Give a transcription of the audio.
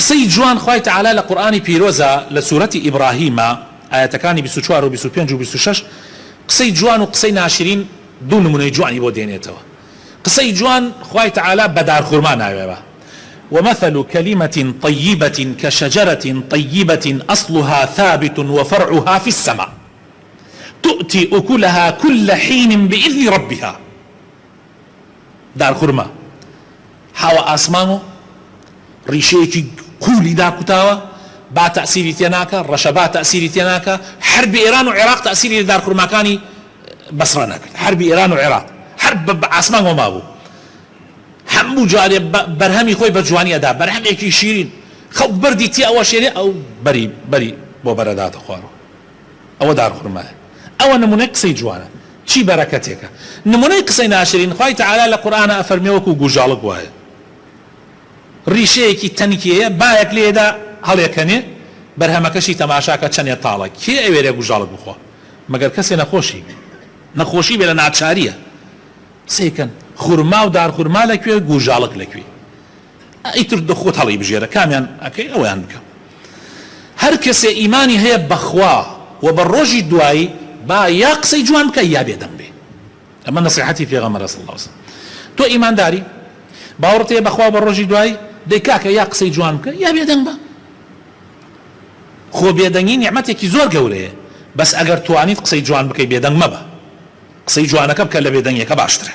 قسەی جوان خوای تعالی لە قورئانی پیرۆزە لە سوورەتی ئیبراهیمە ئاەتەکانی 24 و 25 و 26 قسەی جوان و قسەی ناشرین دوو نمونەی جوانی بۆ دێنێتەوە. قسەی جوان خوای تعالی بە دارخورما ناوێبە ومثل كلمة طيبة كشجرة طيبة أصلها ثابت وفرعها في السماء تؤتي أكلها كل حين بإذن ربها. دار خورما حوا آسمانو ڕیشەیەکی کولی داکوتاوە با تەسیری تێناکە ڕەشەبا تەسیری تێناکە حربی ئێران و عێراق تەسیری لە دارخورماکانی بەسڕە نەکرد. حربی ئێران و عێراق حرب بە ئاسمان وما بوو هەموو جارێ بەرهەمی خۆی بە جوانی ئەدا بەرهەمێکی شیرین خەڵک بردی تی ئەوە شێنێ ئەو بەری بۆ بەرەداتە خوارەوە. ئەوە دارخورمایە. ئەوە نمونەی قسەی جوانە چی بەرەکەتێکە. نمونەی قسەی ناشرین خوای تعالی لە قورئانە ئەفەرمێ وەکو گوژاڵک وایە ڕیشەیەکی تەنکیەیە بایەک لێدا هەڵێکەنێ بەرهەمەکەشی تەماشاکە چەندێ تاڵە کێ ئەوێرێ گوژاڵک بخۆ مەگەر کەسێ نەخۆشی بێ لە ناچاریە. سێکەن خورما و دارخورما لەکوێ گوژاڵک لەکوێ ئیتر دەخۆت هەڵی بژێرە کامیان ئەکەی ئەویان بکە. هەر کەسێ ئیمانی هەیە بەخوا و بە ڕۆژی دوایی با یا قسەی جوان بکە یا بێدەنگ بێ. ئەمە نەسیحەتی پێغەمبەر صلی الله علیه وسلم. تۆ ئیمانداری باوەڕت هەیە بەخوا بە ڕۆژی دوایی دەی کاکە یا قسەی جوان بکە یا بێدەنگ بە. خۆ بێدەنگی نیعمەتێکی زۆر گەورەیە بەس ئەگەر توانیت قسەی جوان بکەی بێدەنگ مەبە. قسەی جوانەکە بکە لە بێدەنگیەکە باشترە.